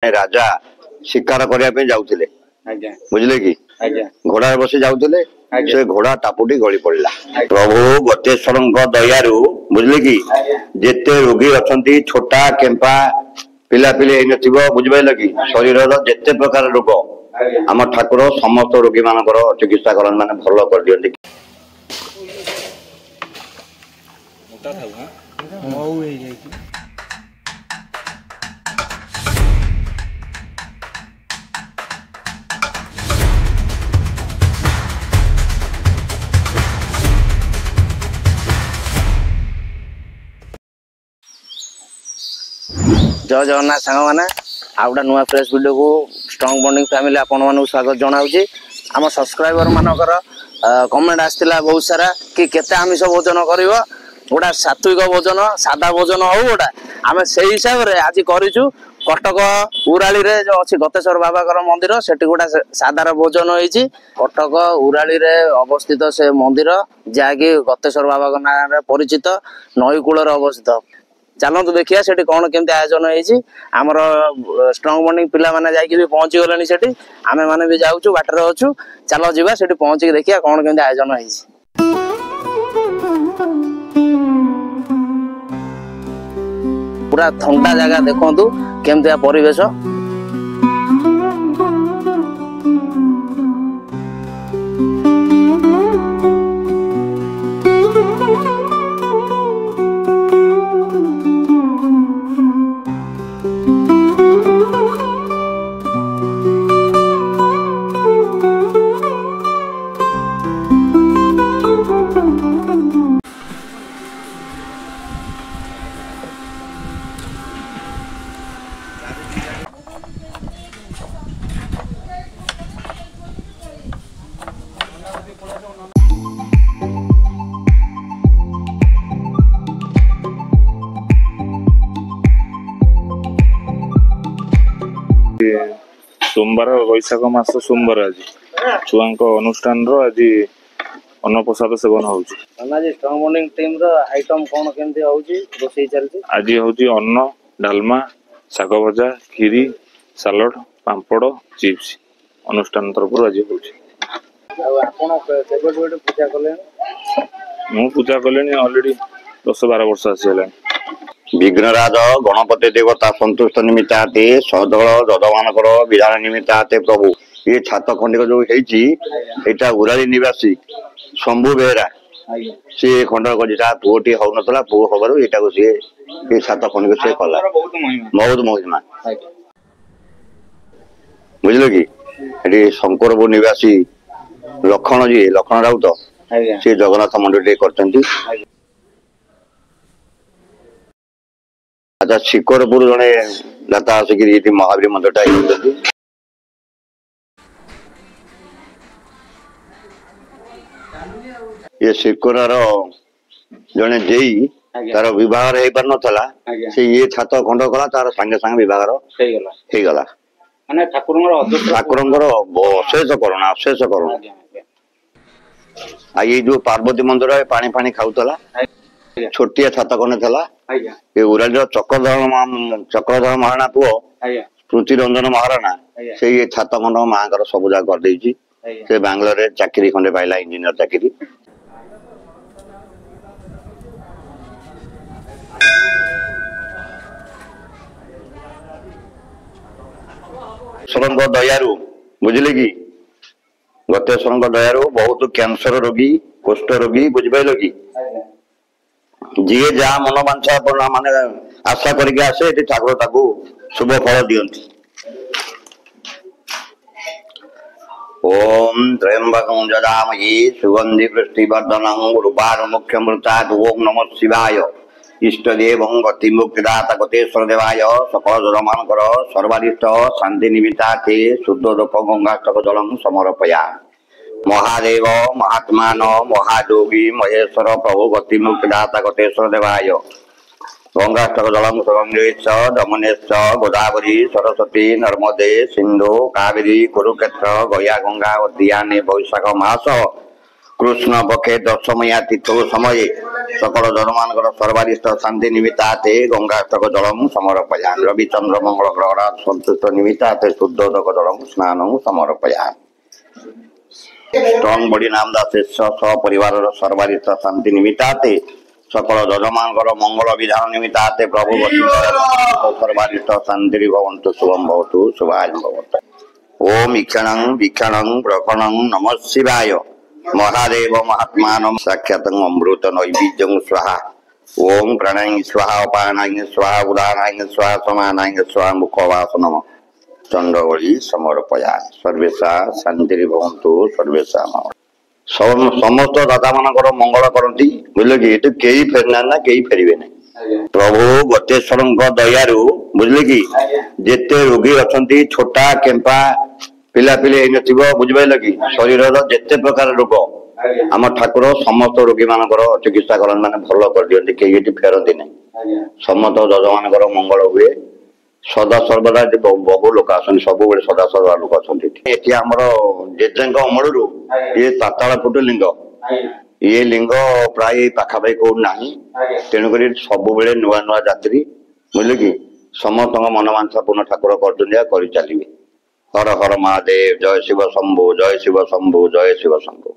जड़े राजा शिकार करने जाऊले बुझले कि घोड़ा बसी जाऊले से घोड़ा टापुटी गली पड़ा प्रभु गतेश्वर दयारू बुझले कि जिते रोगी अच्छा छोटा केम्पा पिला पिली बुझिपार कि शरीर जिते प्रकार रोग आम ठाकुर समस्त रोगी मान चिकित्सा कर माने भल कर दियंती। जय जगन्नाथ सांग मैंने आउ गोटे नुआ फ्रेश वीडियो को स्ट्रॉन्ग बॉन्डिंग फैमिली आपण मानक स्वागत जनाऊँगी। आम सब्सक्राइबर मानकर कमेंट आसला बहुत सारा कि केते आमिष भोजन कर गोटा सात्विक भोजन सादा भोजन हो गोटा आम से हिसाब से आज करूँ कटक उराली रे जो अच्छी गतेश्वर बाबा मंदिर से गोटा सादार भोजन होती कटक उराली रे अवस्थित से मंदिर जहाँकि गतेश्वर बाबा नाम परिचित नई कूल अवस्थित। चलतु देखिए से कौन केमती आयोजन होमर स्ट्रॉन्ग बॉन्डिंग पिला माने जाइए भी पहुंची गले से आमे माने भी जाऊँ बाटर अच्छु चलो जीवा से पहुंची देखिए कौन केमती आयोजन हो पूरा ठंडा जगह देखु केमती परिवेश सोमवार वैशाख मास सोमवार आज छुआ अनुष्ठान आज अन्न प्रसाद सेवन होउची। स्ट्रॉन्ग बॉन्डिंग टीम रो आइटम कोन केमती होउची रोसई चलती आज होउची अन्न डालमा साग भजा खीरी सालड पांपड़ चिप्स अनुष्ठान तरफ आज होउची। आपण केबे पूजा कले मु पूजा कलेनी ऑलरेडी 10-12 वर्ष आसी विघ्नराज गणपति देवता संतुष्ट निमित्त आते सदल जजमान विधान निमित्त आते प्रभु ये छात खंडिक जो है उराली निवासी शंभु बेहरा सी खंडन कर पुओटी हो ना पुओ हबार यहाँ सी छात खंडिक सी कला बहुत महिमा बुझल कि शंकरपुर निवासी लखन जी लखन राउत सी जगन्नाथ मंदिर कर अच्छा शिकरपुर जड़े लता आसिक महावीर मंदिर ये शिकोरार जड़े जेई तार विवाह हो पार नाला से ये छात खंड कला तार सांगे सांगे विवाह होगला ठाकुर अशेष करुणा अशेष करुणा आ ये जो पार्वती मंदिर पानी फाणी खाऊला छोटिया छात खंडे था ये उराली चक्रधर महाराणा पुओ स्मृति रंजन महाराणा से ये छात खंड माँ सब जगह करदे से बांग्लोर चाकरी खंडे पाइला इंजीनियर चाकरी गतेश्वर दयारू बुझिले कि गतेश्वर दयारू बहुत कैंसर रोगी कुष्ठ रोगी बुझिपार कि जी जहाँ मनोवांछा माने आशा करके आसे ठाकुर ताकू शुभ फल दियंती। ओम त्र्यंबकं यजामहे सुगंधि पुष्टिवर्धनं उर्वारुकमुख्यमृतात् ओम नमः शिवाय इष्टदेवं गतिमुक्तिदाता गतेश्वर देवाय सकल जलमानकर सर्वारिष्ट शांति निमित्तार्थे शुद्ध रूप गंगाष्टक जलं समर्पयामि। महादेव महात्मान महायोगी महेश्वर प्रभु गतिमुक्तिदाता गतेश्वर देवाय गंगाष्टक जलम सुगंधेश्च दमनेश्च गोदावरी सरस्वती नर्मदे सिंधु कावेरी कुरुक्षेत्र गया गंगा उद्याने वैशाख मास कृष्ण पक्षे दशमया तिथि समय सकल जनमानकर सर्वारिष्ट शांति निमित्ताते गंगास्तक जलम समर्पयामि रविचंद्र मंगल ग्रहराज संतुष्ट निमित्ताते शुद्धोदक जलम स्नानम समर्पयामि स्ट्रॉंग बॉडी नामदास सपरिवार सर्वारिष्ट शांति निमित्ताते सकल जजमानकर मंगल विधान निमित्ताते प्रभु सर्वारिष्ट शांति भवन्तु शुभम भवतु शुभाय भवतु ओम ईक्षणं वीक्षणं प्रकणं नमः शिवाय महादेव महात्मानं साक्षातं अमृत नैवेद्यं स्वाहा ओम प्रणय स्वाहा अपानाय स्वाहा उदानाय स्वाहा समानाय स्वाहा मुखवासनम चंद्रवली समर्पयामि सर्वेशा शांति भवन्तु सर्वेशा समस्त दाता मानकर मंगल करती बुझल कि ये कई फेरना ना कई फेरबे नहीं प्रभु गतेश्वर दयारू बुझले कि जेते रोगी अच्छा छोटा केम्पा पिला पिली बुझिपाल कि शरीर जेते प्रकार रोग आम ठाकुर समस्त रोगी मानकर चिकित्सा करन माने भल कर दियंती कई फेरती नहीं समस्त जज मानकर मंगल हुए सदा सर्वदा बहु लोक आसती सब सदा सर्वदा लोक आसती आमर जेजे अमलू ये ताताल फुट लिंग ये लिंग प्राय पाखापाखि कौन ना तेणुक सब नुआ नुआ जात्री बुझे कि समस्त मनमांसा पूर्ण ठाकुर कर चलिए हर हर महादेव जय शिव शंभु जय शिव शंभु जय शिव शंभु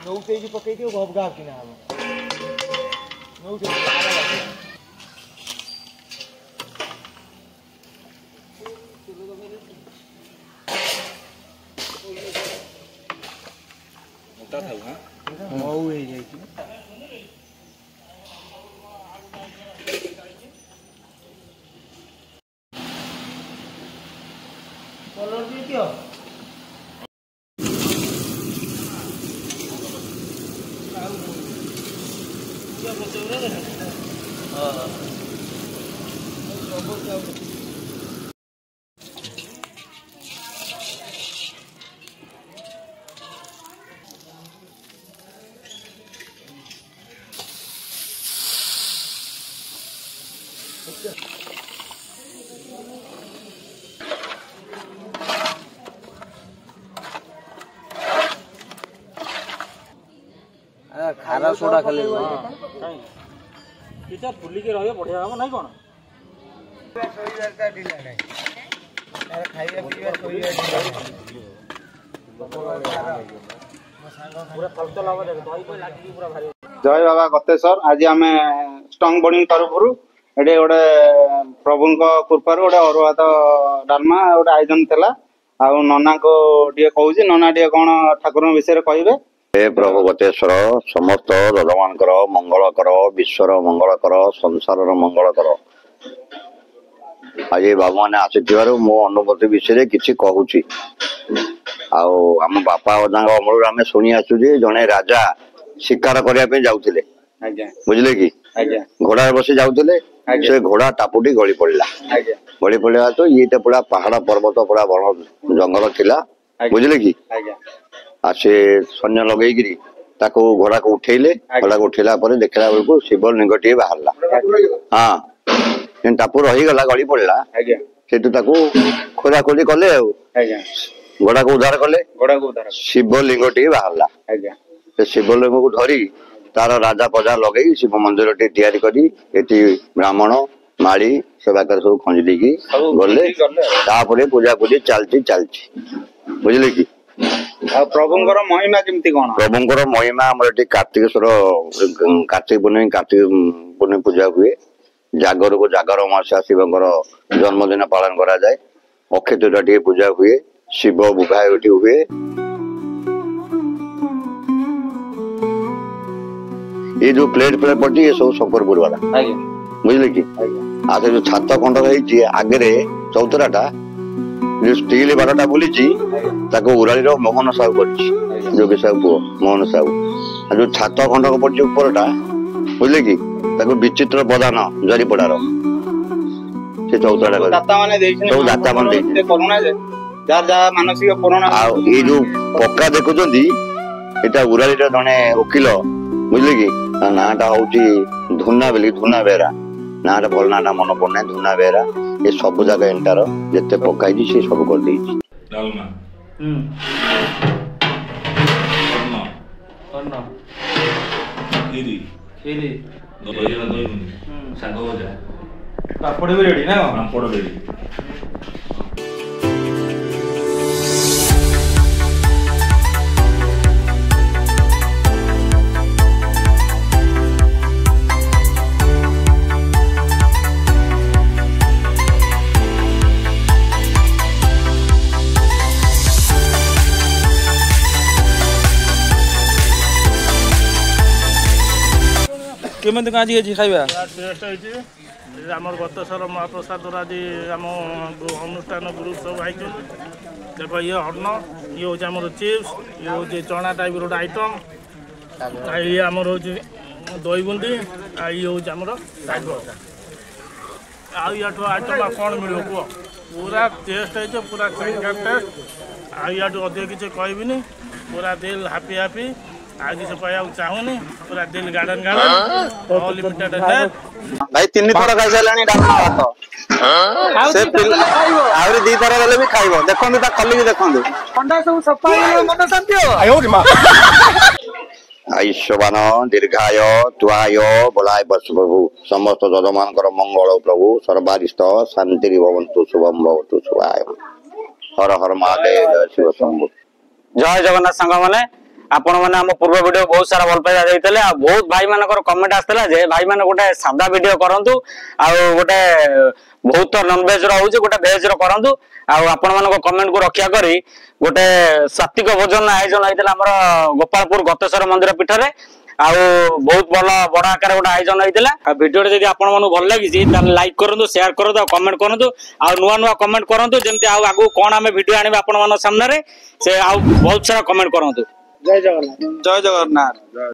नौटे पकई घबगा कि मऊ कलर दियो खारा सोडा खाली फुलिक रही बढ़िया हम ना कौन जय बाबा गतेश्वर आज आम स्ट्रंग बॉडी तरफ ये गोटे प्रभु कृपार गोटे अरुआ भात डालमा गोटे आयोजन थी आ नना को कहूँ नना कौन ठाकुर विषय कहे हे प्रभु गतेश्वर समस्त जजमान मंगल कर विश्वर मंगल कर संसार मंगल कर आज बाबू मैंने आसी मो अनुभूति विषय किसी कहूँ आम बापा अजा अमल आम शुणी आसु जड़े राजा शिकार करने जाऊे बुझे कि घोड़ा बसी जाऊे से घोड़ा टापुटी गली पड़ा गली पड़ा तो ये पूरा पहाड़ पर्वत पूरा बन जंगल थिला बुझे कि आ से सैन्य लगे घोड़ा को उठेले घोड़ा को उठेला देखला बेलू शिवलिंग टे बाहर हाँ टापू रहीगला गली पड़ा से खोजाखोजी कले घोड़ा को उद्धार कले शिवलिंग टे बाहर शिवलिंग को धरी तार राजा प्रजा लगे शिव मंदिर टे तैयारी करी ब्राह्मण माड़ी सेवाकर सब खंजी देकी गले पूजा पूजी चलती बुझे कि प्रभुंकर महिमा केमती कौन प्रभुंकर महिमा आम कार्तिकेश्वर कार्तिक पूर्णिमा पूजा हुए जागर को जागर अमावस्या शिवंकर जन्मदिन पालन करा जाए अक्षय तृतीया पूजा हुए शिव विवाह हुए ये जो प्लेट पड़ी ये सब शंकरपुर वाला बुझे कि आज जो छात खंड आगे चौतराटा जो स्टील बारटा बुली उराली मोहन साहू कर जोगी साहू पुओ मोहन साहू जो छात खंडक पड़ी उपरटा ବୁଝିଲେ କି ତାକୁ ବିଚିତ୍ର ପ୍ରଧାନ ଜରିପଡାର ସେ ଚୌତଟା କରି ଦାତା ମାନେ ଦେଇଛନ୍ତି ସବୁ ଦାତା ମାନେ ଦେଇଛନ୍ତି। ସେ କରୁଣା ଯେ ଯାହାର ଯାହା ମାନସିକ ପୂରଣ ଆଉ ଏଇ ଯୋଉ ପକ୍କା ଦେଖୁଛନ୍ତି ଏଟା ଉରାଳିର ଜଣେ ଓକିଲ ବୁଝିଲେ କି ତା ନାଁଟା ହଉଛି ଧୁନା ବୋଲି ଧୁନା ବେହେରା ନାଁଟା ଭଲ ନାଁଟା ମନେ ପଡୁନାହିଁ ଧୁନା ବେହେରା ଏ ସବୁ ଜାଗା ଏଣ୍ଟାର ଯେତେ ପକ୍କା ହେଇଛି ସେ ସବୁ କରିଦେଇଛି। ଡାଲମା ଅନ୍ନ କ୍ଷୀରି କ୍ଷୀରି ଦହି ବୁନ୍ଦି ଶାଗ ଭଜା ପାପଡ଼ ବି ରେଡି ନା କଣ? ପାମ୍ପଡ଼ ରେଡ଼ି। କେମିତି କଣ ଆଜି ହେଇଛି ଖାଇବା? ଟେଷ୍ଟ ହେଇଛି ଆମର ଗତେଶ୍ୱର ମହାପ୍ରସାଦର ଆଜି ଆମ ଅନୁଷ୍ଠାନ ଗ୍ରୁପ୍ ସବୁ ଆଇଛନ୍ତି। ଦେଖ ଇଏ ଅନ୍ନ, ଇଏ ହେଉଛି ଆମର ଚିପ୍ସ, ଇଏ ହେଉଛି ଚଣା ଟାଇପ୍ର ଗୋଟେ ଆଇଟମ୍, ଇଏ ଆମର ହେଉଛି ଦହି ବୁନ୍ଦି, ଆଉ ଇଏ ହେଉଛି ଆମର ଶାଗ ଭଜା। ଆଉ ୟାଠୁ ଆଇଟମ୍ ଆଉ କ'ଣ ମିଳିବ କୁହ? ପୁରା ଟେଷ୍ଟ ହେଇଛି, ପୁରା ଚାଙ୍ଗା ଟେଷ୍ଟ। ଆଉ ୟାଠୁ ଅଧିକ କିଛି କହିବିନି, ପୁରା ଦିଲ୍ ହାପି ହାପି। ଆଉ କିଛି କହିବାକୁ ଚାହୁଁନି, ପୁରା ଦିଲ୍ ଗାର୍ଡେନ୍ ଗାର୍ଡେନ୍ ଅନଲିମିଟେଡ୍ ଟେଷ୍ଟ। ଭାଇ 3 ଥର ଖାଇସାରିଲାଣି ଡାଲମା ଭାତ ସେ ଆହୁରି 2 ଥର ଦେଲେ ବି ଖାଇବ। ଦେଖନ୍ତୁ ତା ଖଲିକି ଦେଖନ୍ତୁ ଆୟୁଷ୍ମାନ ଦୀର୍ଘାୟ ତୁଆୟ ବଳାୟ ବର୍ଷ ପ୍ରଭୁ ସମସ୍ତ ଯଜମାନଙ୍କର ମଙ୍ଗଳ ପ୍ରଭୁ ସର୍ବାରିଷ୍ଟ ଶାନ୍ତିରେ ଭବନ୍ତୁ ଶୁଭମ୍ ଭବତୁ ଶୁଭାୟ ହର ହର ମହାଦେବ ଜୟ ଶିବ ଶମ୍ଭୁ। ଜୟ ଜଗନ୍ନାଥ ସାଙ୍ଗମାନେ आपण मैंने आम पूर्व वीडियो बहुत सारा भल पाइबा देते बहुत भाई मान कमेंट आसला जे भाई मान गोटे सादा वीडियो करंतु गोटे बहुत नॉनवेज रोचे गोटे भेज करंतु आपण मान कमेंट को रक्षा करी गोटे सात्विक भोजन आयोजन होता आम गोपालपुर गतेश्वर मंदिर पीठ में बहुत भल बड़ आकार गोटे आयोजन होता वीडियो जब आपन भल लगी लाइक करूँ शेयर करूँ कमेंट करूँ नुआ नुआ कमेंट करूँ जमी आगू कौन आम वीडियो आने आपण सामने से बहुत सारा कमेंट करूँ। जय जगन्नाथ।